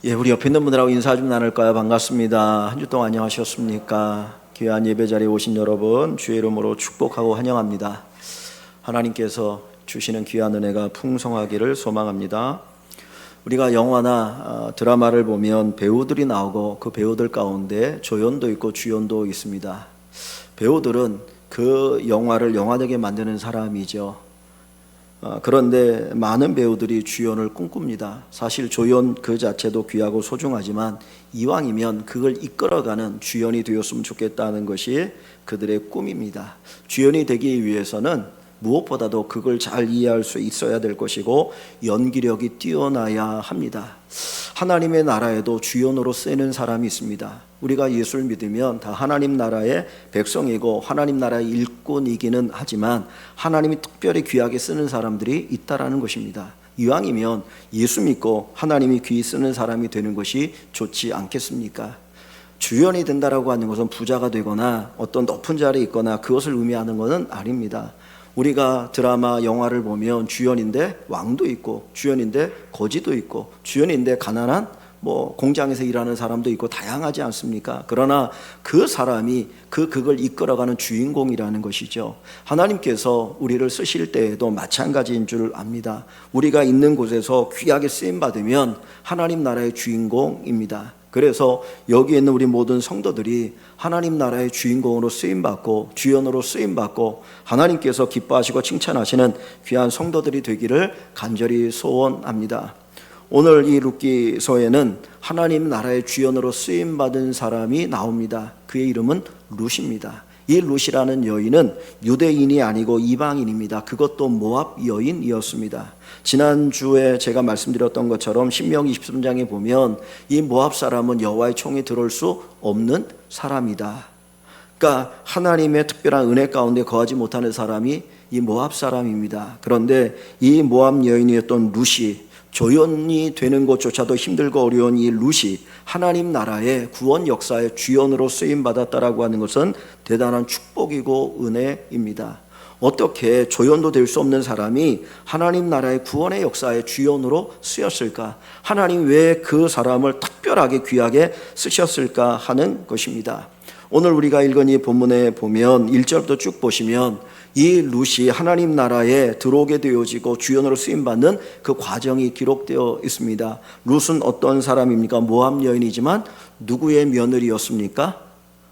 예, 우리 옆에 있는 분들하고 인사 좀 나눌까요? 반갑습니다. 한 주 동안 안녕하셨습니까? 귀한 예배 자리에 오신 여러분 주의 이름으로 축복하고 환영합니다. 하나님께서 주시는 귀한 은혜가 풍성하기를 소망합니다. 우리가 영화나 드라마를 보면 배우들이 나오고 그 배우들 가운데 조연도 있고 주연도 있습니다. 배우들은 그 영화를 영화되게 만드는 사람이죠. 그런데 많은 배우들이 주연을 꿈꿉니다. 사실 조연 그 자체도 귀하고 소중하지만 이왕이면 그걸 이끌어가는 주연이 되었으면 좋겠다는 것이 그들의 꿈입니다. 주연이 되기 위해서는 무엇보다도 그걸 잘 이해할 수 있어야 될 것이고 연기력이 뛰어나야 합니다. 하나님의 나라에도 주연으로 쓰이는 사람이 있습니다. 우리가 예수를 믿으면 다 하나님 나라의 백성이고 하나님 나라의 일꾼이기는 하지만 하나님이 특별히 귀하게 쓰는 사람들이 있다라는 것입니다. 이왕이면 예수 믿고 하나님이 귀히 쓰는 사람이 되는 것이 좋지 않겠습니까? 주연이 된다라고 하는 것은 부자가 되거나 어떤 높은 자리에 있거나 그것을 의미하는 것은 아닙니다. 우리가 드라마, 영화를 보면 주연인데 왕도 있고 주연인데 거지도 있고 주연인데 가난한 공장에서 일하는 사람도 있고 다양하지 않습니까? 그러나 그 사람이 그걸 이끌어가는 주인공이라는 것이죠. 하나님께서 우리를 쓰실 때에도 마찬가지인 줄 압니다. 우리가 있는 곳에서 귀하게 쓰임 받으면 하나님 나라의 주인공입니다. 그래서 여기 있는 우리 모든 성도들이 하나님 나라의 주인공으로 쓰임받고 주연으로 쓰임받고 하나님께서 기뻐하시고 칭찬하시는 귀한 성도들이 되기를 간절히 소원합니다. 오늘 이 룻기서에는 하나님 나라의 주연으로 쓰임받은 사람이 나옵니다. 그의 이름은 룻입니다. 이 룻이라는 여인은 유대인이 아니고 이방인입니다. 그것도 모압 여인이었습니다. 지난주에 제가 말씀드렸던 것처럼 신명기 23장에 보면 이 모압 사람은 여호와의 총에 들어올 수 없는 사람이다. 그러니까 하나님의 특별한 은혜 가운데 거하지 못하는 사람이 이 모압 사람입니다. 그런데 이 모압 여인이었던 룻이 조연이 되는 것조차도 힘들고 어려운 이 룻이 하나님 나라의 구원 역사의 주연으로 쓰임받았다라고 하는 것은 대단한 축복이고 은혜입니다. 어떻게 조연도 될 수 없는 사람이 하나님 나라의 구원의 역사의 주연으로 쓰였을까? 하나님 왜 그 사람을 특별하게 귀하게 쓰셨을까 하는 것입니다. 오늘 우리가 읽은 이 본문에 보면 1절부터 쭉 보시면 이 룻이 하나님 나라에 들어오게 되어지고 주연으로 쓰임받는 그 과정이 기록되어 있습니다. 룻은 어떤 사람입니까? 모압 여인이지만 누구의 며느리였습니까?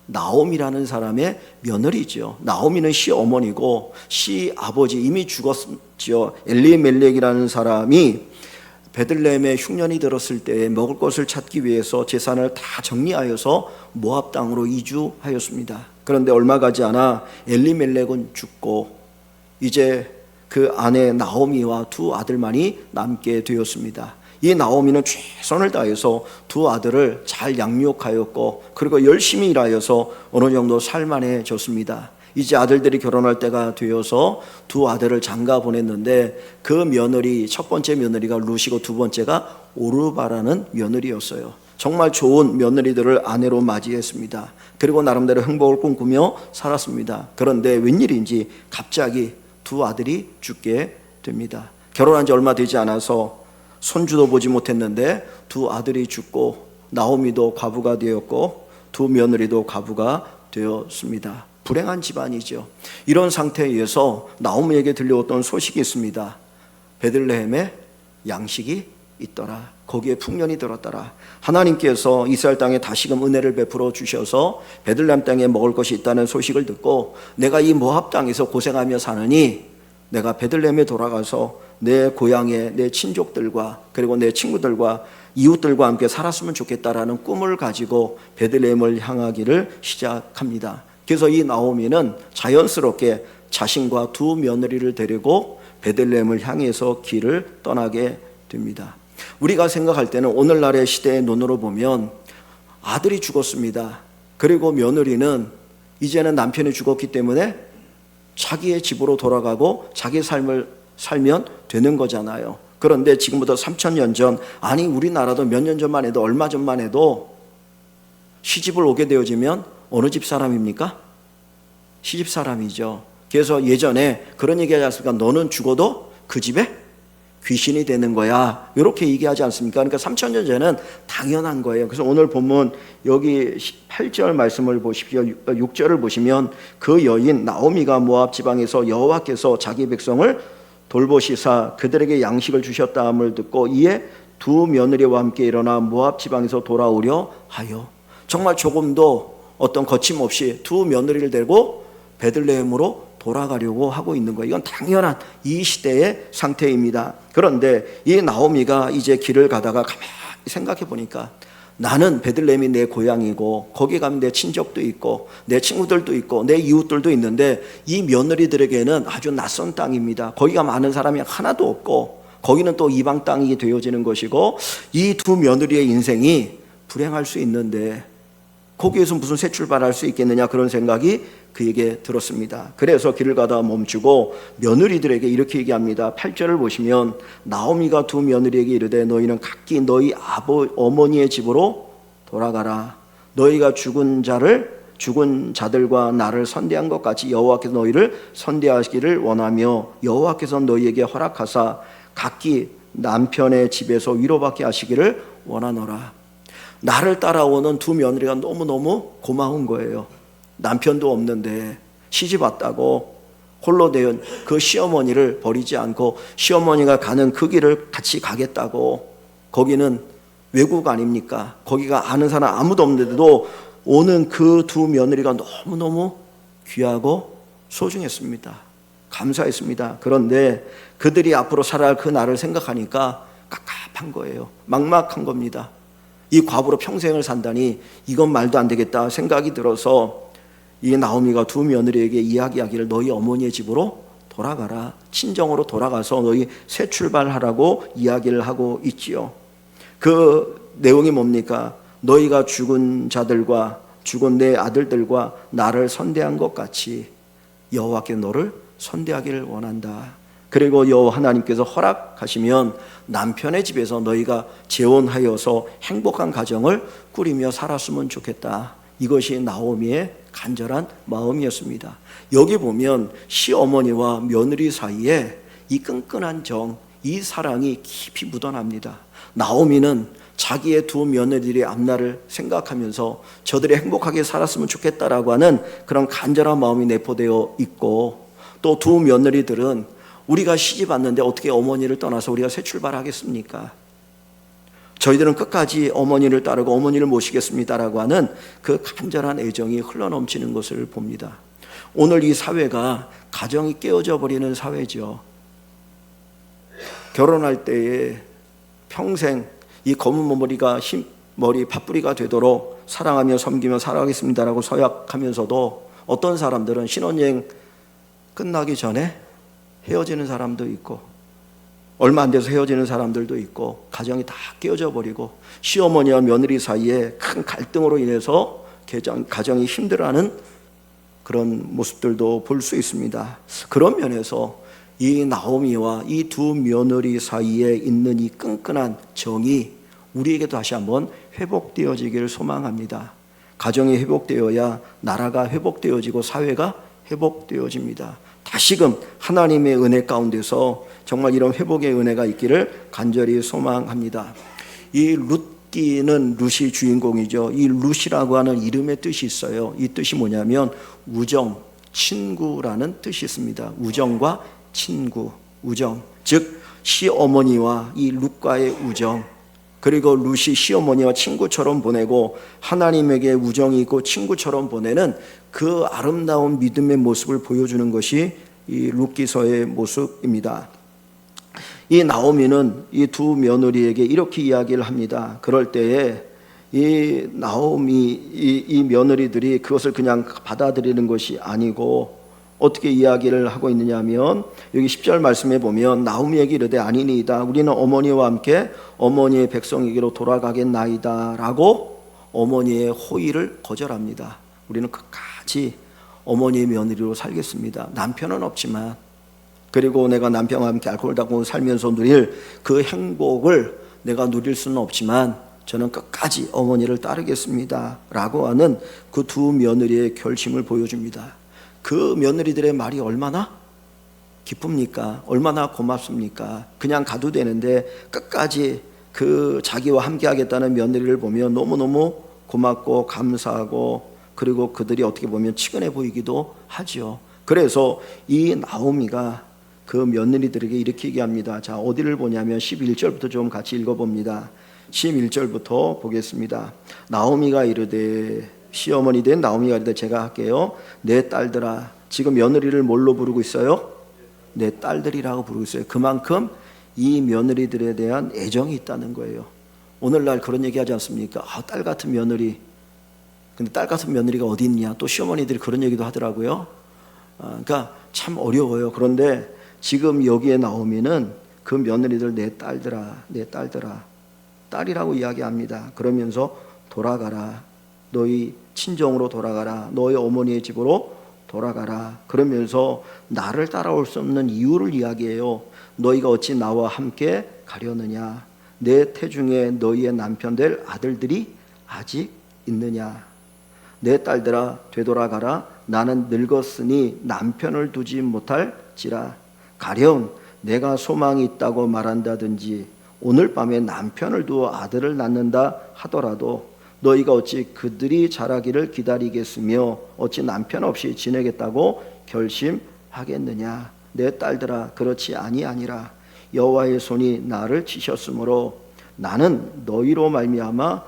나옴이라는 사람의 며느리죠. 나오미는 시어머니고 시아버지 이미 죽었죠. 엘리멜렉이라는 사람이 베들레헴에 흉년이 들었을 때 먹을 것을 찾기 위해서 재산을 다 정리하여서 모압 땅으로 이주하였습니다. 그런데 얼마 가지 않아 엘리멜렉은 죽고 이제 그 아내 나오미와 두 아들만이 남게 되었습니다. 이 나오미는 최선을 다해서 두 아들을 잘 양육하였고 그리고 열심히 일하여서 어느 정도 살만해졌습니다. 이제 아들들이 결혼할 때가 되어서 두 아들을 장가 보냈는데 그 며느리 첫 번째 며느리가 룻이고 두 번째가 오르바라는 며느리였어요. 정말 좋은 며느리들을 아내로 맞이했습니다. 그리고 나름대로 행복을 꿈꾸며 살았습니다. 그런데 웬일인지 갑자기 두 아들이 죽게 됩니다. 결혼한 지 얼마 되지 않아서 손주도 보지 못했는데 두 아들이 죽고 나오미도 과부가 되었고 두 며느리도 과부가 되었습니다. 불행한 집안이죠. 이런 상태에서 나오미에게 들려왔던 소식이 있습니다. 베들레헴에 양식이 있더라. 거기에 풍년이 들었더라. 하나님께서 이스라엘 땅에 다시금 은혜를 베풀어 주셔서 베들레헴 땅에 먹을 것이 있다는 소식을 듣고 내가 이 모압 땅에서 고생하며 사느니 내가 베들레헴에 돌아가서 내 고향에 내 친족들과 그리고 내 친구들과 이웃들과 함께 살았으면 좋겠다라는 꿈을 가지고 베들레헴을 향하기를 시작합니다. 그래서 이 나오미는 자연스럽게 자신과 두 며느리를 데리고 베들레헴을 향해서 길을 떠나게 됩니다. 우리가 생각할 때는 오늘날의 시대의 눈으로 보면 아들이 죽었습니다. 그리고 며느리는 이제는 남편이 죽었기 때문에 자기의 집으로 돌아가고 자기의 삶을 살면 되는 거잖아요. 그런데 지금부터 3000년 전, 아니 우리나라도 몇 년 전만 해도 얼마 전만 해도 시집을 오게 되어지면 어느 집 사람입니까? 시집 사람이죠. 그래서 예전에 그런 얘기 하지 않습니까? 너는 죽어도 그 집에 귀신이 되는 거야. 이렇게 얘기하지 않습니까? 그러니까 3000년 전에는 당연한 거예요. 그래서 오늘 본문 여기 8절 말씀을 보십시오. 6절을 보시면 그 여인 나오미가 모압 지방에서 여호와께서 자기 백성을 돌보시사 그들에게 양식을 주셨다함을 듣고 이에 두 며느리와 함께 일어나 모압 지방에서 돌아오려 하여, 정말 조금도 어떤 거침없이 두 며느리를 데리고 베들레헴으로 돌아가려고 하고 있는 거예요. 이건 당연한 이 시대의 상태입니다. 그런데 이 나오미가 이제 길을 가다가 가만히 생각해 보니까 나는 베들레헴이 내 고향이고 거기 가면 내 친족도 있고 내 친구들도 있고 내 이웃들도 있는데 이 며느리들에게는 아주 낯선 땅입니다. 거기가 많은 사람이 하나도 없고 거기는 또 이방 땅이 되어지는 것이고 이 두 며느리의 인생이 불행할 수 있는데 거기에서 무슨 새 출발할 수 있겠느냐, 그런 생각이 그에게 들었습니다. 그래서 길을 가다가 멈추고 며느리들에게 이렇게 얘기합니다. 8절을 보시면 나오미가 두 며느리에게 이르되 너희는 각기 너희 어머니의 집으로 돌아가라. 너희가 죽은 자들과 나를 선대한 것 같이 여호와께서 너희를 선대하시기를 원하며 여호와께서 너희에게 허락하사 각기 남편의 집에서 위로받게 하시기를 원하노라. 나를 따라오는 두 며느리가 너무너무 고마운 거예요. 남편도 없는데 시집 왔다고 홀로 된 그 시어머니를 버리지 않고 시어머니가 가는 그 길을 같이 가겠다고. 거기는 외국 아닙니까? 거기가 아는 사람 아무도 없는데도 오는 그 두 며느리가 너무너무 귀하고 소중했습니다. 감사했습니다. 그런데 그들이 앞으로 살아갈 그 날을 생각하니까 깝깝한 거예요. 막막한 겁니다. 이 과부로 평생을 산다니 이건 말도 안 되겠다 생각이 들어서 이 나오미가 두 며느리에게 이야기하기를 너희 어머니의 집으로 돌아가라. 친정으로 돌아가서 너희 새 출발하라고 이야기를 하고 있지요. 그 내용이 뭡니까? 너희가 죽은 자들과 죽은 내 아들들과 나를 선대한 것 같이 여호와께 너를 선대하기를 원한다. 그리고 여호와 하나님께서 허락하시면 남편의 집에서 너희가 재혼하여서 행복한 가정을 꾸리며 살았으면 좋겠다. 이것이 나오미의 간절한 마음이었습니다. 여기 보면 시어머니와 며느리 사이에 이 끈끈한 정, 이 사랑이 깊이 묻어납니다. 나오미는 자기의 두 며느리의 앞날을 생각하면서 저들이 행복하게 살았으면 좋겠다라고 하는 그런 간절한 마음이 내포되어 있고, 또 두 며느리들은 우리가 시집 왔는데 어떻게 어머니를 떠나서 우리가 새 출발하겠습니까? 저희들은 끝까지 어머니를 따르고 어머니를 모시겠습니다라고 하는 그 간절한 애정이 흘러넘치는 것을 봅니다. 오늘 이 사회가 가정이 깨어져 버리는 사회죠. 결혼할 때에 평생 이 검은 머리가 머리 팥뿌리가 되도록 사랑하며 섬기며 살아가겠습니다라고 서약하면서도 어떤 사람들은 신혼여행 끝나기 전에 헤어지는 사람도 있고 얼마 안 돼서 헤어지는 사람들도 있고 가정이 다 깨어져 버리고 시어머니와 며느리 사이에 큰 갈등으로 인해서 가정이 힘들어하는 그런 모습들도 볼 수 있습니다. 그런 면에서 이 나오미와 이 두 며느리 사이에 있는 이 끈끈한 정이 우리에게 다시 한번 회복되어지기를 소망합니다. 가정이 회복되어야 나라가 회복되어지고 사회가 회복되어집니다. 다시금 하나님의 은혜 가운데서 정말 이런 회복의 은혜가 있기를 간절히 소망합니다. 이 룻기는 룻이 주인공이죠. 이 룻이라고 하는 이름의 뜻이 있어요. 이 뜻이 뭐냐면 우정, 친구라는 뜻이 있습니다. 우정과 친구, 우정. 즉 시어머니와 이 룻과의 우정, 그리고 룻이 시어머니와 친구처럼 보내고 하나님에게 우정이 있고 친구처럼 보내는 그 아름다운 믿음의 모습을 보여주는 것이 이 룻기서의 모습입니다. 이 나오미는 이 두 며느리에게 이렇게 이야기를 합니다. 그럴 때에 이 나오미 이 며느리들이 그것을 그냥 받아들이는 것이 아니고 어떻게 이야기를 하고 있느냐 하면 여기 10절 말씀에 보면 나오미에게 이르되 아니니이다. 우리는 어머니와 함께 어머니의 백성에게로 돌아가겠나이다 라고 어머니의 호의를 거절합니다. 우리는 끝까지 어머니의 며느리로 살겠습니다. 남편은 없지만, 그리고 내가 남편과 함께 알코올 닦고 살면서 누릴 그 행복을 내가 누릴 수는 없지만 저는 끝까지 어머니를 따르겠습니다 라고 하는 그 두 며느리의 결심을 보여줍니다. 그 며느리들의 말이 얼마나 기쁩니까? 얼마나 고맙습니까? 그냥 가도 되는데 끝까지 그 자기와 함께 하겠다는 며느리를 보면 너무너무 고맙고 감사하고, 그리고 그들이 어떻게 보면 측은해 보이기도 하죠. 그래서 이 나오미가 그 며느리들에게 이렇게 얘기합니다. 자, 어디를 보냐면 11절부터 좀 같이 읽어봅니다. 11절부터 보겠습니다. 나오미가 이르되, 시어머니 된 나오미가 이르되, 제가 할게요. 내 딸들아. 지금 며느리를 뭘로 부르고 있어요? 내 딸들이라고 부르고 있어요. 그만큼 이 며느리들에 대한 애정이 있다는 거예요. 오늘날 그런 얘기 하지 않습니까? 딸 같은 며느리. 근데 딸 같은 며느리가 어디 있냐? 또 시어머니들이 그런 얘기도 하더라고요. 그러니까 참 어려워요. 그런데 지금 여기에 나오면은 그 며느리들 내 딸들아, 내 딸들아, 딸이라고 이야기합니다. 그러면서 돌아가라. 너희 친정으로 돌아가라. 너희 어머니의 집으로 돌아가라. 그러면서 나를 따라올 수 없는 이유를 이야기해요. 너희가 어찌 나와 함께 가려느냐? 내 태중에 너희의 남편 될 아들들이 아직 있느냐? 내 딸들아 되돌아가라. 나는 늙었으니 남편을 두지 못할지라. 가령 내가 소망이 있다고 말한다든지 오늘 밤에 남편을 두어 아들을 낳는다 하더라도 너희가 어찌 그들이 자라기를 기다리겠으며 어찌 남편 없이 지내겠다고 결심하겠느냐? 내 딸들아 그렇지 아니하니라. 여호와의 손이 나를 치셨으므로 나는 너희로 말미암아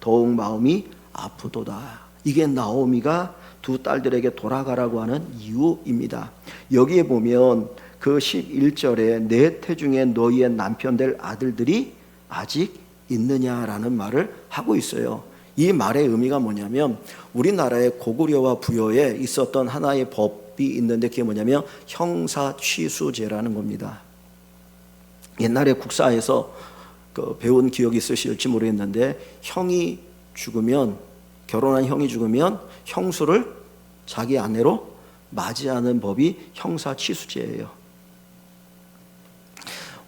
더욱 마음이 아프도다. 이게 나오미가 두 딸들에게 돌아가라고 하는 이유입니다. 여기에 보면 그 11절에 내 태중에 너희의 남편 될 아들들이 아직 있느냐라는 말을 하고 있어요. 이 말의 의미가 뭐냐면 우리나라의 고구려와 부여에 있었던 하나의 법이 있는데 그게 뭐냐면 형사취수제라는 겁니다. 옛날에 국사에서 배운 기억이 있으실지 모르겠는데 형이 죽으면, 결혼한 형이 죽으면 형수를 자기 아내로 맞이하는 법이 형사취수제예요.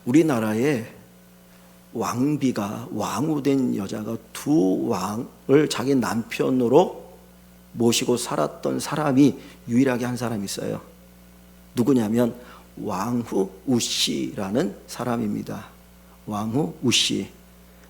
우리나라에 왕비가, 왕후된 여자가 두 왕을 자기 남편으로 모시고 살았던 사람이 유일하게 한 사람이 있어요. 누구냐면 왕후 우씨라는 사람입니다. 왕후 우씨.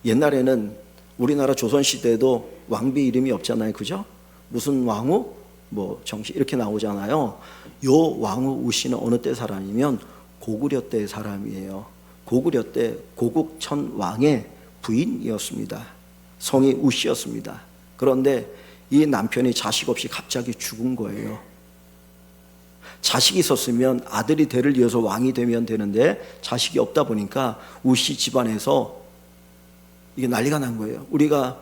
옛날에는 우리나라 조선시대에도 왕비 이름이 없잖아요. 그죠? 무슨 왕후? 뭐 정씨 이렇게 나오잖아요. 요 왕후 우씨는 어느 때 사람이면 고구려 때 사람이에요. 고구려 때 고국천 왕의 부인이었습니다. 성이 우씨였습니다. 그런데 이 남편이 자식 없이 갑자기 죽은 거예요. 자식이 있었으면 아들이 대를 이어서 왕이 되면 되는데 자식이 없다 보니까 우씨 집안에서 이게 난리가 난 거예요. 우리가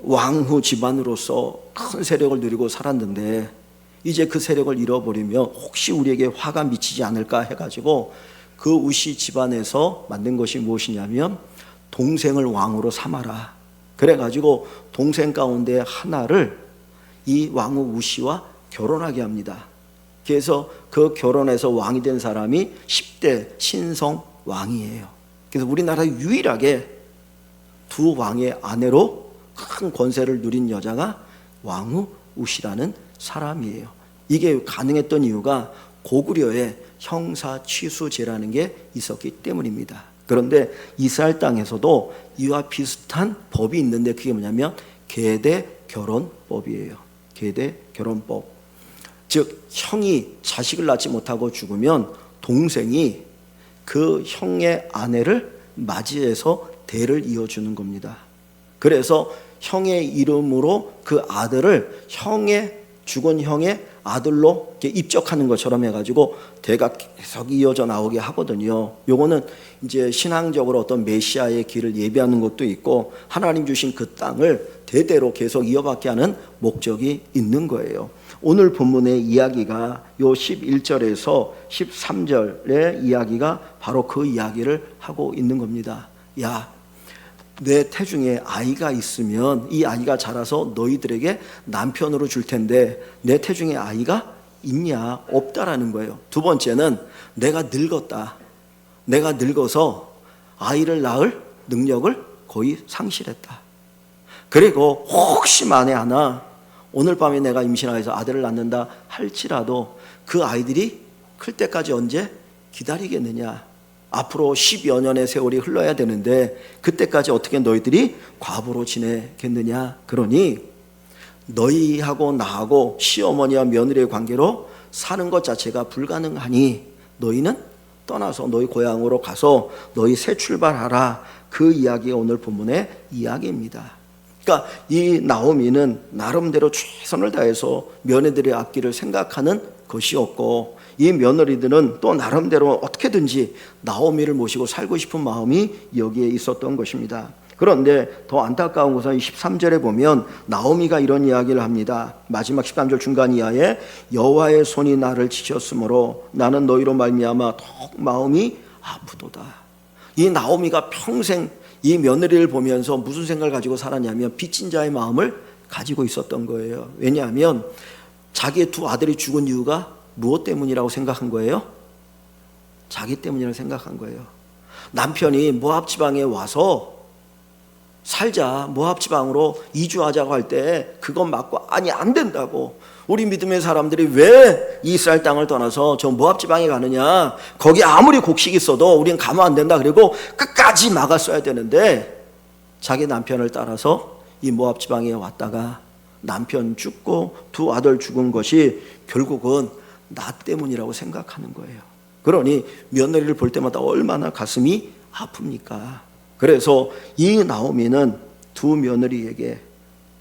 왕후 집안으로서 큰 세력을 누리고 살았는데 이제 그 세력을 잃어버리면 혹시 우리에게 화가 미치지 않을까 해가지고 그 우씨 집안에서 만든 것이 무엇이냐면 동생을 왕으로 삼아라. 그래가지고 동생 가운데 하나를 이 왕후 우씨와 결혼하게 합니다. 그래서 그 결혼해서 왕이 된 사람이 10대 신성 왕이에요. 그래서 우리나라 유일하게 두 왕의 아내로 큰 권세를 누린 여자가 왕후 우씨라는 사람이에요. 이게 가능했던 이유가 고구려에 형사취수제라는 게 있었기 때문입니다. 그런데 이스라엘 땅에서도 이와 비슷한 법이 있는데 그게 뭐냐면 계대결혼법이에요. 계대결혼법. 즉 형이 자식을 낳지 못하고 죽으면 동생이 그 형의 아내를 맞이해서 대를 이어주는 겁니다. 그래서 형의 이름으로 그 아들을 죽은 형의 아들로 입적하는 것처럼 해가지고 대가 계속 이어져 나오게 하거든요. 요거는 이제 신앙적으로 어떤 메시아의 길을 예비하는 것도 있고 하나님 주신 그 땅을 대대로 계속 이어받게 하는 목적이 있는 거예요. 오늘 본문의 이야기가 요 11절에서 13절의 이야기가 바로 그 이야기를 하고 있는 겁니다. 야, 내 태중에 아이가 있으면 이 아이가 자라서 너희들에게 남편으로 줄 텐데 내 태중에 아이가 있냐? 없다라는 거예요. 두 번째는 내가 늙었다. 내가 늙어서 아이를 낳을 능력을 거의 상실했다. 그리고 혹시 만에 하나 오늘 밤에 내가 임신하여서 아들을 낳는다 할지라도 그 아이들이 클 때까지 언제? 기다리겠느냐? 앞으로 10여 년의 세월이 흘러야 되는데 그때까지 어떻게 너희들이 과부로 지내겠느냐? 그러니 너희하고 나하고 시어머니와 며느리의 관계로 사는 것 자체가 불가능하니 너희는 떠나서 너희 고향으로 가서 너희 새 출발하라. 그 이야기가 오늘 본문의 이야기입니다. 그러니까 이 나오미는 나름대로 최선을 다해서 며느리의 앞길을 생각하는 것이었고, 이 며느리들은 또 나름대로 어떻게든지 나오미를 모시고 살고 싶은 마음이 여기에 있었던 것입니다. 그런데 더 안타까운 것은 13절에 보면 나오미가 이런 이야기를 합니다. 마지막 13절 중간 이하에 여호와의 손이 나를 치셨으므로 나는 너희로 말미암아 더욱 마음이 아프도다. 이 나오미가 평생 이 며느리를 보면서 무슨 생각을 가지고 살았냐면 빚진 자의 마음을 가지고 있었던 거예요. 왜냐하면 자기의 두 아들이 죽은 이유가 무엇 때문이라고 생각한 거예요? 자기 때문이라고 생각한 거예요. 남편이 모압 지방에 와서 살자, 모압 지방으로 이주하자고 할 때 그것 맞고 아니 안 된다고. 우리 믿음의 사람들이 왜 이스라엘 땅을 떠나서 저 모압 지방에 가느냐, 거기 아무리 곡식이 있어도 우리는 가면 안 된다. 그리고 끝까지 막았어야 되는데 자기 남편을 따라서 이 모압 지방에 왔다가 남편 죽고 두 아들 죽은 것이 결국은 나 때문이라고 생각하는 거예요. 그러니 며느리를 볼 때마다 얼마나 가슴이 아픕니까? 그래서 이 나오미는 두 며느리에게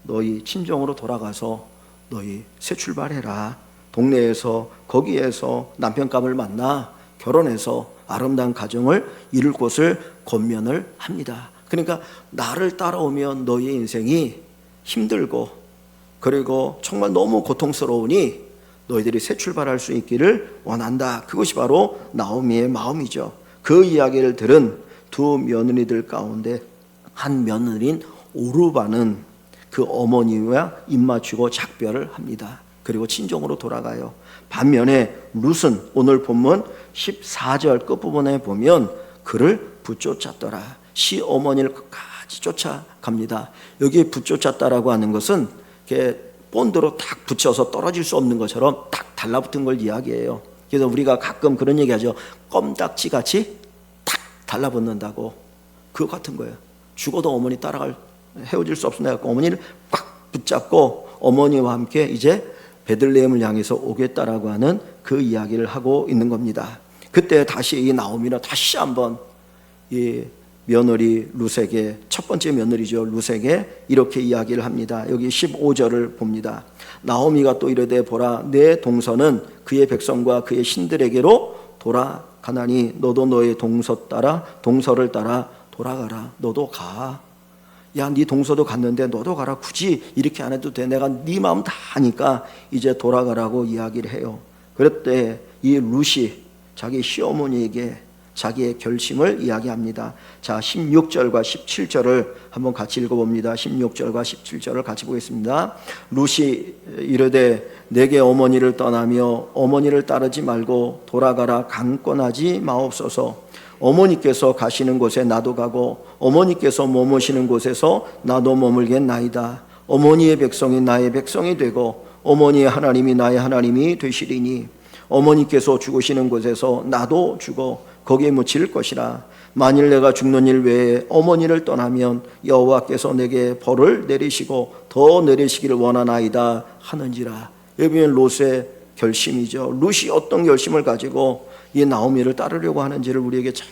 너희 친정으로 돌아가서 너희 새 출발해라. 동네에서 거기에서 남편감을 만나 결혼해서 아름다운 가정을 이룰 것을 권면을 합니다. 그러니까 나를 따라오면 너희의 인생이 힘들고 그리고 정말 너무 고통스러우니 너희들이 새 출발할 수 있기를 원한다. 그것이 바로 나오미의 마음이죠. 그 이야기를 들은 두 며느리들 가운데 한 며느리인 오르바는 그 어머니와 입맞추고 작별을 합니다. 그리고 친정으로 돌아가요. 반면에 룻은 오늘 본문 14절 끝부분에 보면 그를 붙쫓았더라. 시어머니를 끝까지 쫓아갑니다. 여기 붙쫓았다라고 하는 것은 이렇게 본드로 딱 붙여서 떨어질 수 없는 것처럼 딱 달라붙은 걸 이야기해요. 그래서 우리가 가끔 그런 얘기하죠. 껌딱지 같이 탁 달라붙는다고. 그거 같은 거예요. 죽어도 어머니 따라갈, 헤어질 수 없으니까 어머니를 꽉 붙잡고 어머니와 함께 이제 베들레헴을 향해서 오겠다라고 하는 그 이야기를 하고 있는 겁니다. 그때 다시 이 나오미는 다시 한번 이 며느리 룻에게, 첫 번째 며느리죠, 룻에게 이렇게 이야기를 합니다. 여기 15절을 봅니다. 나오미가 또 이르되 보라, 내 동서는 그의 백성과 그의 신들에게로 돌아가나니 너도 너의 동서를 따라 돌아가라. 너도 가. 야, 네 동서도 갔는데 너도 가라. 굳이 이렇게 안 해도 돼. 내가 네 마음 다 아니까 이제 돌아가라고 이야기를 해요. 그럴 이 룻이 자기 시어머니에게 자기의 결심을 이야기합니다. 자, 16절과 17절을 한번 같이 읽어봅니다. 16절과 17절을 같이 보겠습니다. 룻이 이르되 내게 어머니를 떠나며 어머니를 따르지 말고 돌아가라. 강권하지 마옵소서. 어머니께서 가시는 곳에 나도 가고 어머니께서 머무시는 곳에서 나도 머물겠나이다. 어머니의 백성이 나의 백성이 되고 어머니의 하나님이 나의 하나님이 되시리니 어머니께서 죽으시는 곳에서 나도 죽어 거기에 묻힐 것이라. 만일 내가 죽는 일 외에 어머니를 떠나면 여호와께서 내게 벌을 내리시고 더 내리시기를 원하나이다 하는지라. 여기 롯의 결심이죠. 룻이 어떤 결심을 가지고 이 나오미를 따르려고 하는지를 우리에게 잘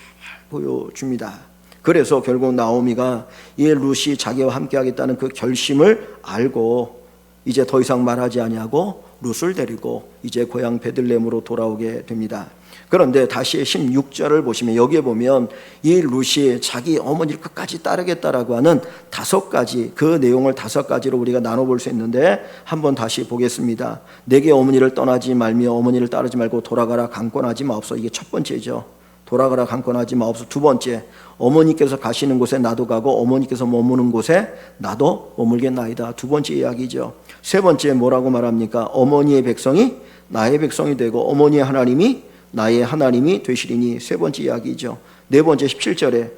보여줍니다. 그래서 결국 나오미가 이 룻이 자기와 함께 하겠다는 그 결심을 알고 이제 더 이상 말하지 아니하고 룻을 데리고 이제 고향 베들레헴으로 돌아오게 됩니다. 그런데 다시 16절을 보시면 여기에 보면 이 룻이 자기 어머니를 끝까지 따르겠다라고 하는 5가지, 그 내용을 5가지로 우리가 나눠볼 수 있는데 한번 다시 보겠습니다. 내게 어머니를 떠나지 말며 어머니를 따르지 말고 돌아가라. 강권하지 마옵소서. 이게 첫 번째죠. 돌아가라. 강권하지 마옵소서. 두 번째, 어머니께서 가시는 곳에 나도 가고 어머니께서 머무는 곳에 나도 머물겠나이다. 두 번째 이야기죠. 세 번째 뭐라고 말합니까? 어머니의 백성이 나의 백성이 되고 어머니의 하나님이 나의 하나님이 되시리니. 세 번째 이야기죠. 네 번째 17절에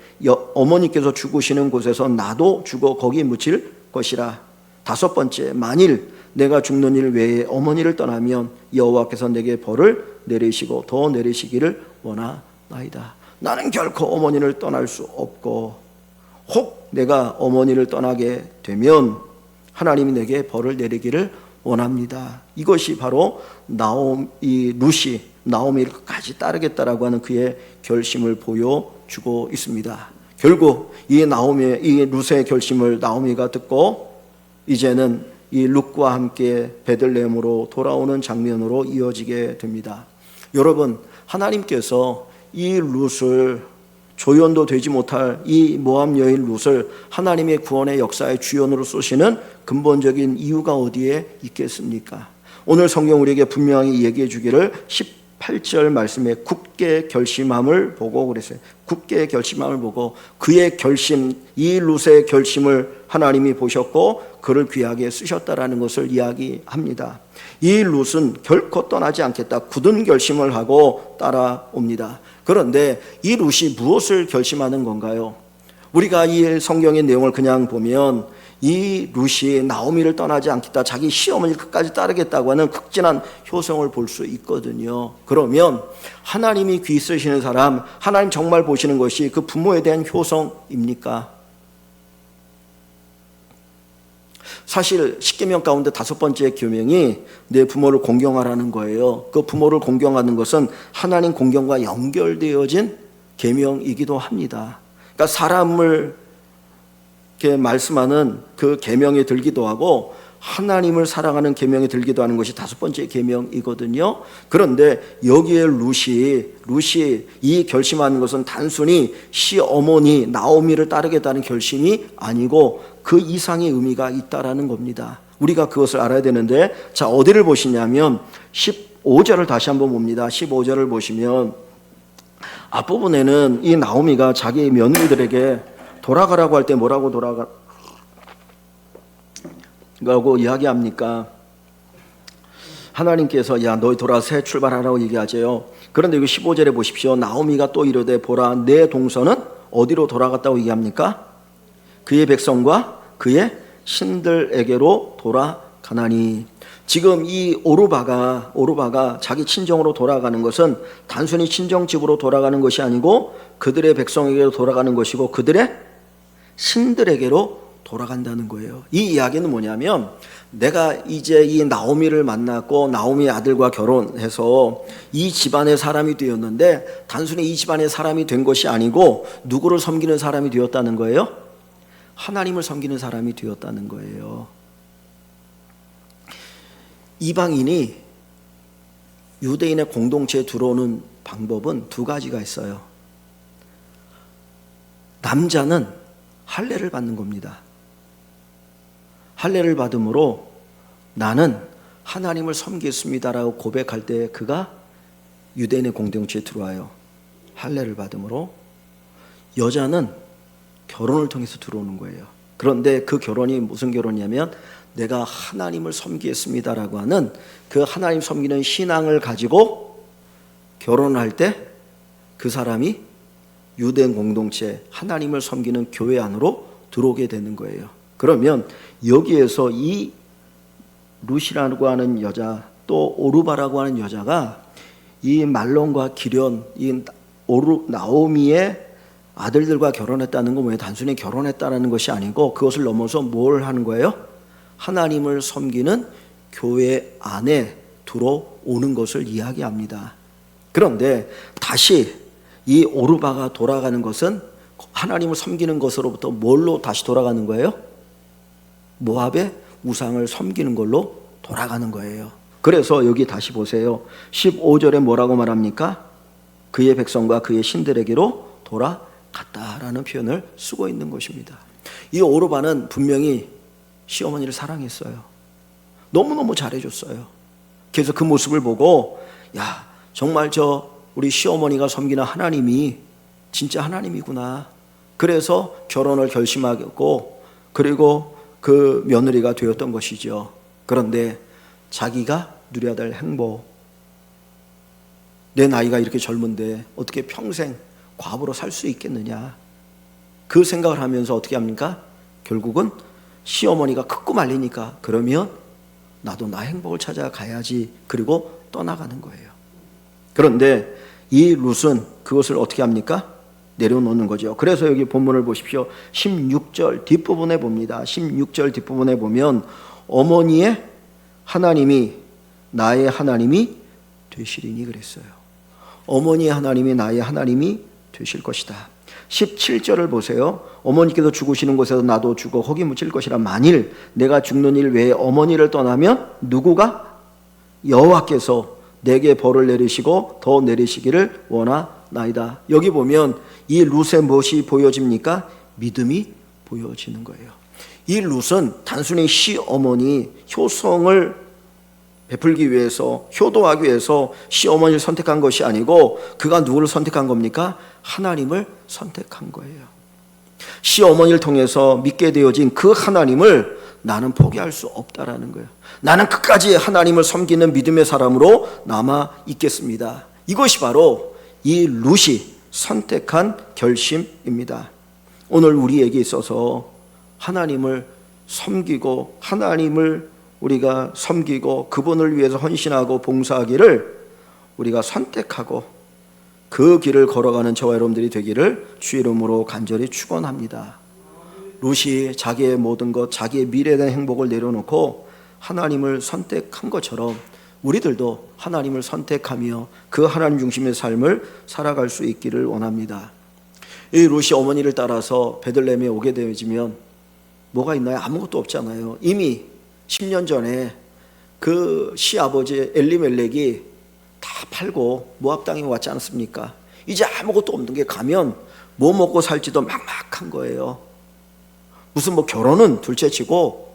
어머니께서 죽으시는 곳에서 나도 죽어 거기에 묻힐 것이라. 다섯 번째, 만일 내가 죽는 일 외에 어머니를 떠나면 여호와께서 내게 벌을 내리시고 더 내리시기를 원하나이다. 나는 결코 어머니를 떠날 수 없고 혹 내가 어머니를 떠나게 되면 하나님이 내게 벌을 내리기를 원합니다. 이것이 바로 룻이 나오미를 끝까지 따르겠다라고 하는 그의 결심을 보여주고 있습니다. 결국 이 룻의 결심을 나오미가 듣고 이제는 이 룻과 함께 베들레헴으로 돌아오는 장면으로 이어지게 됩니다. 여러분, 하나님께서 이 룻을 조연도 되지 못할 이 모압 여인 룻을 하나님의 구원의 역사의 주연으로 쓰시는 근본적인 이유가 어디에 있겠습니까? 오늘 성경 우리에게 분명히 얘기해 주기를 18절 말씀에 굳게 결심함을 보고 그랬어요. 굳게 결심함을 보고 그의 결심, 이 룻의 결심을 하나님이 보셨고 그를 귀하게 쓰셨다라는 것을 이야기합니다. 이 룻은 결코 떠나지 않겠다 굳은 결심을 하고 따라옵니다. 그런데 이 룻이 무엇을 결심하는 건가요? 우리가 이 성경의 내용을 그냥 보면 이 룻이 나오미를 떠나지 않겠다, 자기 시어머니를 끝까지 따르겠다고 하는 극진한 효성을 볼 수 있거든요. 그러면 하나님이 귀 쓰시는 사람, 하나님 정말 보시는 것이 그 부모에 대한 효성입니까? 사실 10계명 가운데 5번째 계명이 내 부모를 공경하라는 거예요. 그 부모를 공경하는 것은 하나님 공경과 연결되어진 계명이기도 합니다. 그러니까 사람을 이렇게 말씀하는 그 계명이 들기도 하고 하나님을 사랑하는 계명이 들기도 하는 것이 5번째 계명이거든요. 그런데 여기에 룻이 이 결심하는 것은 단순히 시어머니 나오미를 따르겠다는 결심이 아니고 그 이상의 의미가 있다라는 겁니다. 우리가 그것을 알아야 되는데, 자, 어디를 보시냐면 15절을 다시 한번 봅니다. 15절을 보시면 앞부분에는 이 나오미가 자기 며느리들에게 돌아가라고 할 때 뭐라고 돌아가라고 이야기합니까? 하나님께서 야 너희 돌아서 새 출발하라고 얘기하죠. 그런데 여기 15절에 보십시오. 나오미가 또 이르되 보라 내 동서는 어디로 돌아갔다고 얘기합니까? 그의 백성과 그의 신들에게로 돌아가나니. 지금 이 오르바가 자기 친정으로 돌아가는 것은 단순히 친정집으로 돌아가는 것이 아니고 그들의 백성에게로 돌아가는 것이고 그들의 신들에게로 돌아간다는 거예요. 이 이야기는 뭐냐면 내가 이제 이 나오미를 만났고 나오미의 아들과 결혼해서 이 집안의 사람이 되었는데 단순히 이 집안의 사람이 된 것이 아니고 누구를 섬기는 사람이 되었다는 거예요? 하나님을 섬기는 사람이 되었다는 거예요. 이방인이 유대인의 공동체에 들어오는 방법은 2가지가 있어요. 남자는 할례를 받는 겁니다. 할례를 받음으로 나는 하나님을 섬기겠습니다라고 고백할 때 그가 유대인의 공동체에 들어와요. 할례를 받음으로. 여자는 결혼을 통해서 들어오는 거예요. 그런데 그 결혼이 무슨 결혼이냐면 내가 하나님을 섬기겠습니다라고 하는 그 하나님 섬기는 신앙을 가지고 결혼할 때 그 사람이 유대인 공동체 하나님을 섬기는 교회 안으로 들어오게 되는 거예요. 그러면 여기에서 이 룻이라고 하는 여자 또 오르바라고 하는 여자가 이 말론과 기련 이 나오미의 아들들과 결혼했다는 건 왜 단순히 결혼했다는 것이 아니고 그것을 넘어서 뭘 하는 거예요? 하나님을 섬기는 교회 안에 들어오는 것을 이야기합니다. 그런데 다시 이 오르바가 돌아가는 것은 하나님을 섬기는 것으로부터 뭘로 다시 돌아가는 거예요? 모압의 우상을 섬기는 걸로 돌아가는 거예요. 그래서 여기 다시 보세요. 15절에 뭐라고 말합니까? 그의 백성과 그의 신들에게로 돌아갔다라는 표현을 쓰고 있는 것입니다. 이 오르바는 분명히 시어머니를 사랑했어요. 너무너무 잘해줬어요. 그래서 그 모습을 보고 야 정말 우리 시어머니가 섬기는 하나님이 진짜 하나님이구나. 그래서 결혼을 결심하고 그리고 그 며느리가 되었던 것이죠. 그런데 자기가 누려야 될 행복, 내 나이가 이렇게 젊은데 어떻게 평생 과부로 살 수 있겠느냐, 그 생각을 하면서 어떻게 합니까? 결국은 시어머니가 크고 말리니까 그러면 나도 나의 행복을 찾아가야지. 그리고 떠나가는 거예요. 그런데 이 룻은 그것을 어떻게 합니까? 내려놓는 거죠. 그래서 여기 본문을 보십시오. 16절 뒷부분에 봅니다. 16절 뒷부분에 보면 어머니의 하나님이 나의 하나님이 되시리니 그랬어요. 어머니의 하나님이 나의 하나님이 되실 것이다. 17절을 보세요. 어머니께서 죽으시는 곳에서 나도 죽어 거기 묻힐 것이라. 만일 내가 죽는 일 외에 어머니를 떠나면 누구가? 여호와께서 내게 벌을 내리시고 더 내리시기를 원하나이다. 여기 보면 이 룻에 무엇이 보여집니까? 믿음이 보여지는 거예요. 이 룻은 단순히 시어머니 효성을 베풀기 위해서, 효도하기 위해서 시어머니를 선택한 것이 아니고 그가 누구를 선택한 겁니까? 하나님을 선택한 거예요. 시어머니를 통해서 믿게 되어진 그 하나님을 나는 포기할 수 없다라는 거예요. 나는 끝까지 하나님을 섬기는 믿음의 사람으로 남아 있겠습니다. 이것이 바로 이 룻이 선택한 결심입니다. 오늘 우리에게 있어서 하나님을 섬기고 하나님을 우리가 섬기고 그분을 위해서 헌신하고 봉사하기를 우리가 선택하고 그 길을 걸어가는 저와 여러분들이 되기를 주의 이름으로 간절히 축원합니다. 룻이 자기의 모든 것, 자기의 미래에 대한 행복을 내려놓고 하나님을 선택한 것처럼 우리들도 하나님을 선택하며 그 하나님 중심의 삶을 살아갈 수 있기를 원합니다. 이 룻이 어머니를 따라서 베들레헴에 오게 되어지면 뭐가 있나요? 아무것도 없잖아요. 이미 10년 전에 그 시아버지 엘리멜렉이 다 팔고 모압 땅에 왔지 않습니까? 이제 아무것도 없는 게 가면 뭐 먹고 살지도 막막한 거예요. 무슨 뭐 결혼은 둘째치고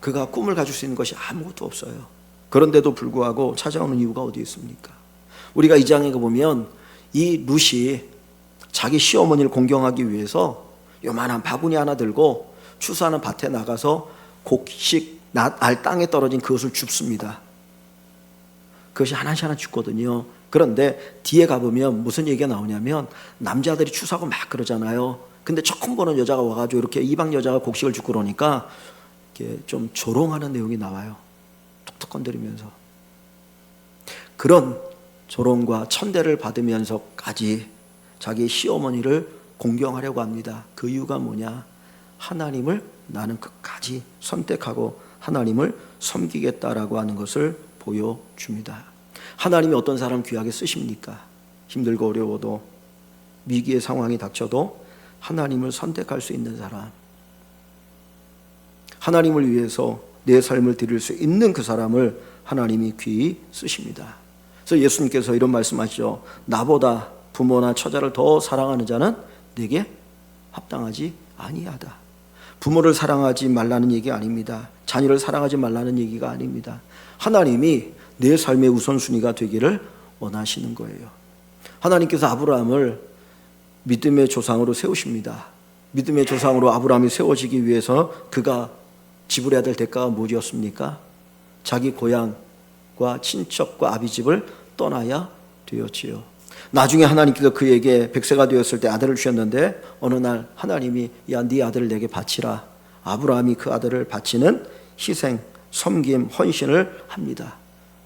그가 꿈을 가질 수 있는 것이 아무것도 없어요. 그런데도 불구하고 찾아오는 이유가 어디 있습니까? 우리가 이 장에 보면 이 룻이 자기 시어머니를 공경하기 위해서 요만한 바구니 하나 들고 추수하는 밭에 나가서 곡식 알 땅에 떨어진 그것을 줍습니다. 그것이 하나씩 하나 줍거든요. 그런데 뒤에 가보면 무슨 얘기가 나오냐면 남자들이 추수하고 막 그러잖아요. 근데 처음 보는 여자가 와가지고 이렇게 이방 여자가 곡식을 줍고 그러니까 이렇게 좀 조롱하는 내용이 나와요. 툭툭 건드리면서. 그런 조롱과 천대를 받으면서까지 자기 시어머니를 공경하려고 합니다. 그 이유가 뭐냐? 하나님을 나는 끝까지 선택하고 하나님을 섬기겠다라고 하는 것을 보여줍니다. 하나님이 어떤 사람 귀하게 쓰십니까? 힘들고 어려워도 위기의 상황이 닥쳐도 하나님을 선택할 수 있는 사람, 하나님을 위해서 내 삶을 드릴 수 있는 그 사람을 하나님이 귀히 쓰십니다. 그래서 예수님께서 이런 말씀하시죠. 나보다 부모나 처자를 더 사랑하는 자는 내게 합당하지 아니하다. 부모를 사랑하지 말라는 얘기 아닙니다. 자녀를 사랑하지 말라는 얘기가 아닙니다. 하나님이 내 삶의 우선순위가 되기를 원하시는 거예요. 하나님께서 아브라함을 믿음의 조상으로 세우십니다. 믿음의 조상으로 아브라함이 세워지기 위해서 그가 지불해야 될 대가가 무엇이었습니까? 자기 고향과 친척과 아비집을 떠나야 되었지요. 나중에 하나님께서 그에게 100세가 되었을 때 아들을 주셨는데 어느 날 하나님이 야, 네 아들을 내게 바치라. 아브라함이 그 아들을 바치는 희생, 섬김, 헌신을 합니다.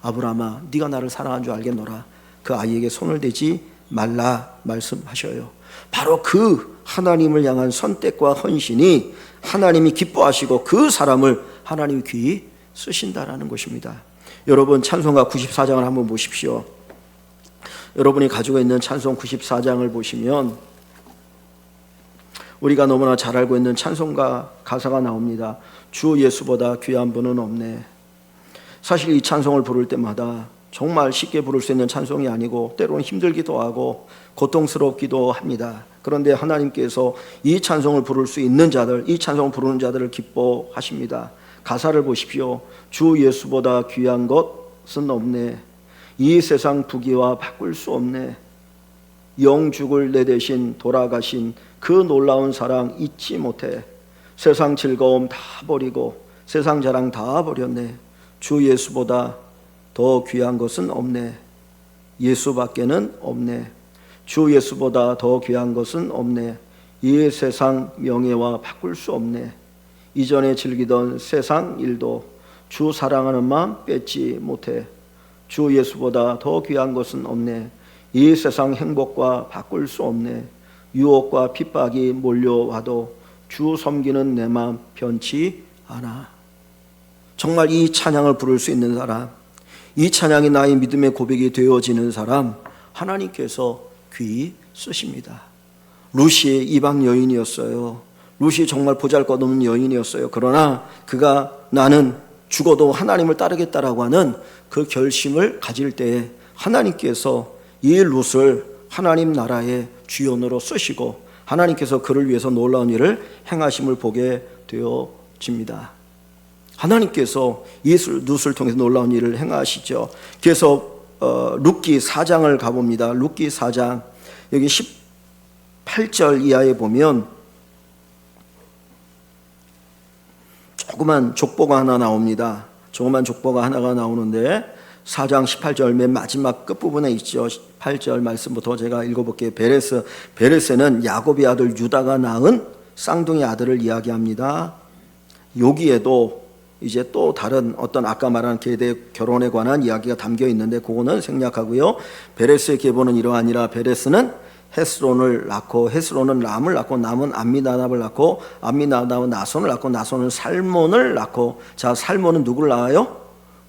아브라함아, 네가 나를 사랑한 줄 알겠노라. 그 아이에게 손을 대지 말라 말씀하셔요. 바로 그 하나님을 향한 선택과 헌신이 하나님이 기뻐하시고 그 사람을 하나님이 귀히 쓰신다라는 것입니다. 여러분 찬송가 94장을 한번 보십시오. 여러분이 가지고 있는 찬송 94장을 보시면 우리가 너무나 잘 알고 있는 찬송가 가사가 나옵니다. 주 예수보다 귀한 분은 없네. 사실 이 찬송을 부를 때마다 정말 쉽게 부를 수 있는 찬송이 아니고 때로는 힘들기도 하고 고통스럽기도 합니다. 그런데 하나님께서 이 찬송을 부를 수 있는 자들, 이 찬송을 부르는 자들을 기뻐하십니다. 가사를 보십시오. 주 예수보다 귀한 것은 없네. 이 세상 부귀와 바꿀 수 없네. 영죽을 내 대신 돌아가신 그 놀라운 사랑 잊지 못해. 세상 즐거움 다 버리고 세상 자랑 다 버렸네. 주 예수보다 더 귀한 것은 없네. 예수밖에는 없네. 주 예수보다 더 귀한 것은 없네. 이 세상 명예와 바꿀 수 없네. 이전에 즐기던 세상 일도 주 사랑하는 마음 뺏지 못해. 주 예수보다 더 귀한 것은 없네. 이 세상 행복과 바꿀 수 없네. 유혹과 핍박이 몰려와도 주 섬기는 내 마음 변치 않아. 정말 이 찬양을 부를 수 있는 사람, 이 찬양이 나의 믿음의 고백이 되어지는 사람, 하나님께서 귀히 쓰십니다. 룻이 이방 여인이었어요. 룻이 정말 보잘것없는 여인이었어요. 그러나 그가 나는 죽어도 하나님을 따르겠다라고 하는 그 결심을 가질 때에 하나님께서 이 룻을 하나님 나라의 주연으로 쓰시고 하나님께서 그를 위해서 놀라운 일을 행하심을 보게 되어집니다. 하나님께서 이 룻을 통해서 놀라운 일을 행하시죠. 그래서 룻기 4장을 가봅니다. 룻기 4장 여기 18절 이하에 보면 조그만 족보가 하나 나옵니다. 조그만 족보가 하나가 나오는데 4장 18절 맨 마지막 끝부분에 있죠. 8절 말씀부터 제가 읽어볼게요. 베레스는 야곱의 아들 유다가 낳은 쌍둥이 아들을 이야기합니다. 여기에도 이제 또 다른 어떤 아까 말한 계대 결혼에 관한 이야기가 담겨 있는데 그거는 생략하고요. 베레스의 계보는 이러하니라. 베레스는 헤스론을 낳고 헤스론은 람을 낳고 람은 암미나답을 낳고 암미나답은 나손을 낳고 나손은 살몬을 낳고 자 살몬은 누구를 낳아요?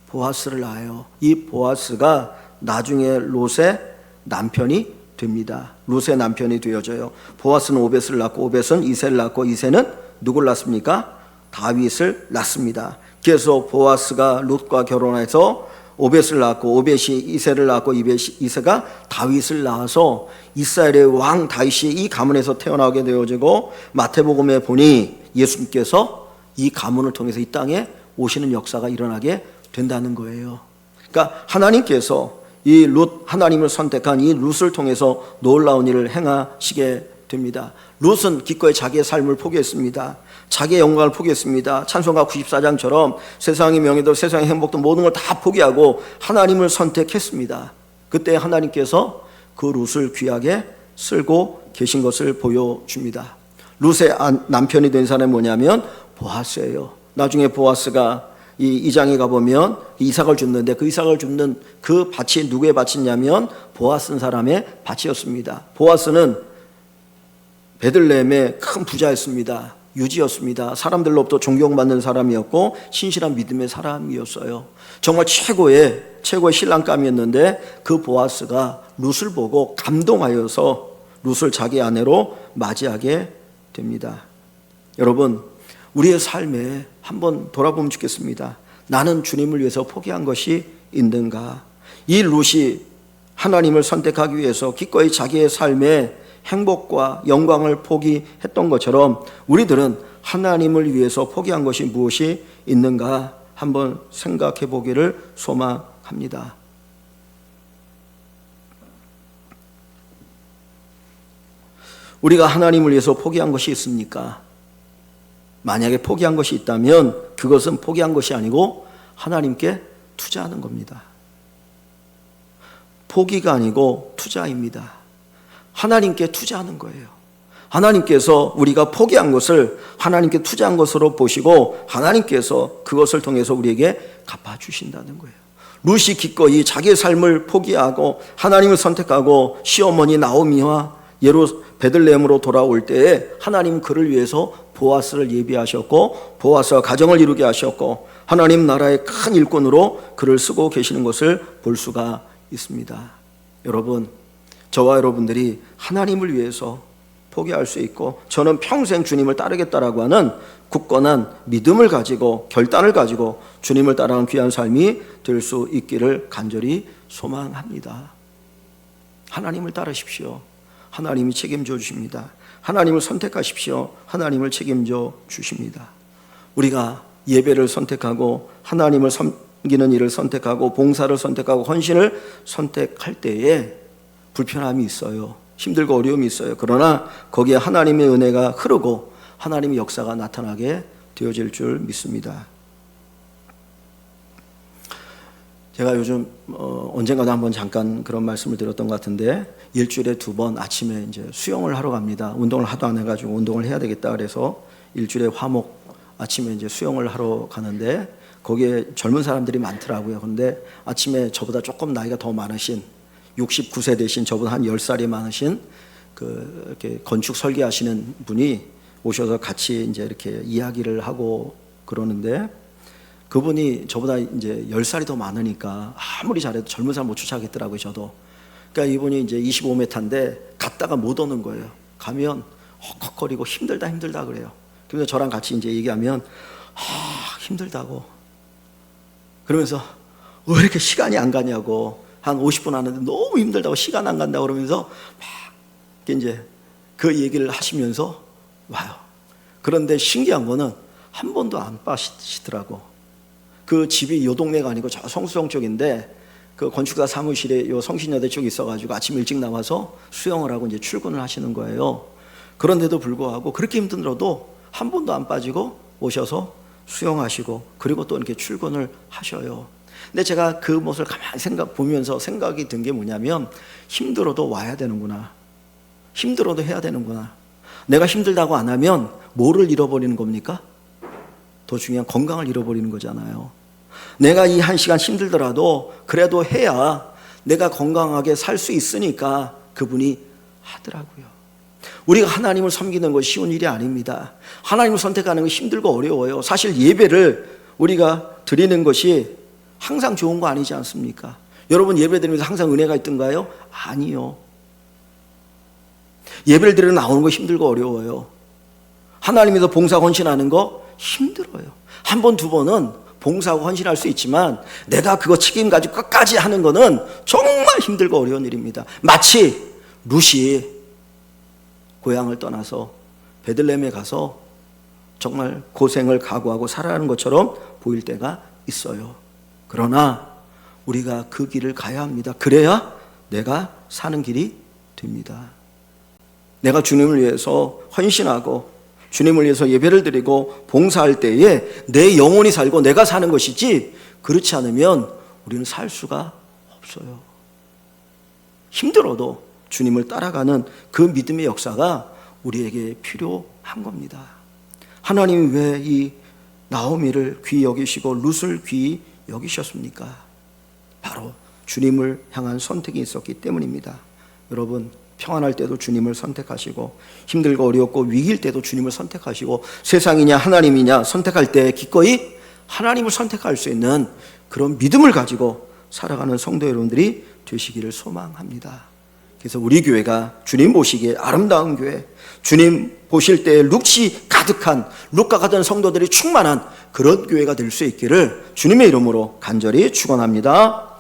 보아스를 낳아요. 이 보아스가 나중에 롯의 남편이 됩니다. 롯의 남편이 되어져요. 보아스는 오벳을 낳고 오벳은 이새를 낳고 이새는 누구를 낳습니까? 다윗을 낳습니다. 그래서 보아스가 롯과 결혼해서 오벳을 낳고 오벳이 이새를 낳고 이새가 다윗을 낳아서 이스라엘의 왕 다윗이 이 가문에서 태어나게 되어지고 마태복음에 보니 예수님께서 이 가문을 통해서 이 땅에 오시는 역사가 일어나게 된다는 거예요. 그러니까 하나님께서 이 룻, 하나님을 선택한 이 룻을 통해서 놀라운 일을 행하시게 됩니다. 룻은 기꺼이 자기의 삶을 포기했습니다. 자기의 영광을 포기했습니다. 찬송가 94장처럼 세상의 명예도 세상의 행복도 모든 걸 다 포기하고 하나님을 선택했습니다. 그때 하나님께서 그 룻을 귀하게 쓸고 계신 것을 보여줍니다. 룻의 남편이 된 사람이 뭐냐면 보아스예요. 나중에 보아스가 이 장에 가보면 이삭을 줍는데 그 이삭을 줍는 그 밭이 누구의 밭이냐면 보아스 사람의 밭이었습니다. 보아스는 베들레헴의 큰 부자였습니다. 유지였습니다. 사람들로부터 존경받는 사람이었고 신실한 믿음의 사람이었어요. 정말 최고의 신랑감이었는데 그 보아스가 룻을 보고 감동하여서 룻을 자기 아내로 맞이하게 됩니다. 여러분, 우리의 삶에 한번 돌아보면 좋겠습니다. 나는 주님을 위해서 포기한 것이 있는가? 이 룻이 하나님을 선택하기 위해서 기꺼이 자기의 삶에 행복과 영광을 포기했던 것처럼 우리들은 하나님을 위해서 포기한 것이 무엇이 있는가 한번 생각해 보기를 소망합니다. 우리가 하나님을 위해서 포기한 것이 있습니까? 만약에 포기한 것이 있다면 그것은 포기한 것이 아니고 하나님께 투자하는 겁니다. 포기가 아니고 투자입니다. 하나님께 투자하는 거예요. 하나님께서 우리가 포기한 것을 하나님께 투자한 것으로 보시고 하나님께서 그것을 통해서 우리에게 갚아주신다는 거예요. 룻이 기꺼이 자기의 삶을 포기하고 하나님을 선택하고 시어머니 나오미와 베들레헴으로 돌아올 때에 하나님은 그를 위해서 보아스를 예비하셨고 보아스와 가정을 이루게 하셨고 하나님 나라의 큰 일꾼으로 그를 쓰고 계시는 것을 볼 수가 있습니다. 여러분, 저와 여러분들이 하나님을 위해서 포기할 수 있고 저는 평생 주님을 따르겠다라고 하는 굳건한 믿음을 가지고 결단을 가지고 주님을 따라가는 귀한 삶이 될 수 있기를 간절히 소망합니다. 하나님을 따르십시오. 하나님이 책임져 주십니다. 하나님을 선택하십시오. 하나님을 책임져 주십니다. 우리가 예배를 선택하고 하나님을 섬기는 일을 선택하고 봉사를 선택하고 헌신을 선택할 때에 불편함이 있어요. 힘들고 어려움이 있어요. 그러나 거기에 하나님의 은혜가 흐르고 하나님의 역사가 나타나게 되어질 줄 믿습니다. 제가 요즘 언젠가도 한번 잠깐 그런 말씀을 드렸던 것 같은데 일주일에 2번 아침에 이제 수영을 하러 갑니다. 운동을 하도 안 해가지고 운동을 해야 되겠다 그래서 일주일에 화목 아침에 이제 수영을 하러 가는데 거기에 젊은 사람들이 많더라고요. 근데 아침에 저보다 조금 나이가 더 많으신 69세 되신 저보다 한 10살이 많으신 이렇게 건축 설계하시는 분이 오셔서 같이 이제 이렇게 이야기를 하고 그러는데, 그분이 저보다 이제 10살이 더 많으니까 아무리 잘해도 젊은 사람 못 쫓아가겠더라고요, 저도. 그러니까 이분이 이제 25m인데 갔다가 못 오는 거예요. 가면 헉헉거리고 힘들다 그래요. 그래서 저랑 같이 이제 얘기하면 힘들다고. 그러면서 왜 이렇게 시간이 안 가냐고, 한 50분 하는데 너무 힘들다고, 시간 안 간다고 그러면서 막 이제 그 얘기를 하시면서 와요. 그런데 신기한 거는 한 번도 안 빠시더라고. 그 집이 요 동네가 아니고 저 성수동 쪽인데 그 건축사 사무실에 요 성신여대 쪽에 있어가지고 아침 일찍 나와서 수영을 하고 이제 출근을 하시는 거예요. 그런데도 불구하고 그렇게 힘들어도 한 번도 안 빠지고 오셔서 수영하시고 그리고 또 이렇게 출근을 하셔요. 근데 제가 그 모습을 가만히 보면서 생각이 든 게 뭐냐면, 힘들어도 와야 되는구나. 힘들어도 해야 되는구나. 내가 힘들다고 안 하면 뭐를 잃어버리는 겁니까? 더 중요한 건강을 잃어버리는 거잖아요. 내가 이 1시간 힘들더라도 그래도 해야 내가 건강하게 살 수 있으니까 그분이 하더라고요. 우리가 하나님을 섬기는 것이 쉬운 일이 아닙니다. 하나님을 선택하는 것이 힘들고 어려워요. 사실 예배를 우리가 드리는 것이 항상 좋은 거 아니지 않습니까? 여러분 예배 드리면서 항상 은혜가 있던가요? 아니요. 예배를 드리러 나오는 거 힘들고 어려워요. 하나님에서 봉사 헌신하는 거 힘들어요. 한 번, 두 번은 봉사하고 헌신할 수 있지만 내가 그거 책임 가지고 끝까지 하는 거는 정말 힘들고 어려운 일입니다. 마치 룻이 고향을 떠나서 베들레헴에 가서 정말 고생을 각오하고 살아가는 것처럼 보일 때가 있어요. 그러나 우리가 그 길을 가야 합니다. 그래야 내가 사는 길이 됩니다. 내가 주님을 위해서 헌신하고 주님을 위해서 예배를 드리고 봉사할 때에 내 영혼이 살고 내가 사는 것이지, 그렇지 않으면 우리는 살 수가 없어요. 힘들어도 주님을 따라가는 그 믿음의 역사가 우리에게 필요한 겁니다. 하나님이 왜 이 나오미를 귀히 여기시고 룻을 귀히 여기셨습니까? 바로 주님을 향한 선택이 있었기 때문입니다. 여러분, 평안할 때도 주님을 선택하시고 힘들고 어렵고 위기일 때도 주님을 선택하시고 세상이냐 하나님이냐 선택할 때 기꺼이 하나님을 선택할 수 있는 그런 믿음을 가지고 살아가는 성도 여러분들이 되시기를 소망합니다. 그래서 우리 교회가 주님 보시기에 아름다운 교회, 주님 보실 때 룩이 가득한, 룩과 같은 성도들이 충만한 그런 교회가 될 수 있기를 주님의 이름으로 간절히 축원합니다.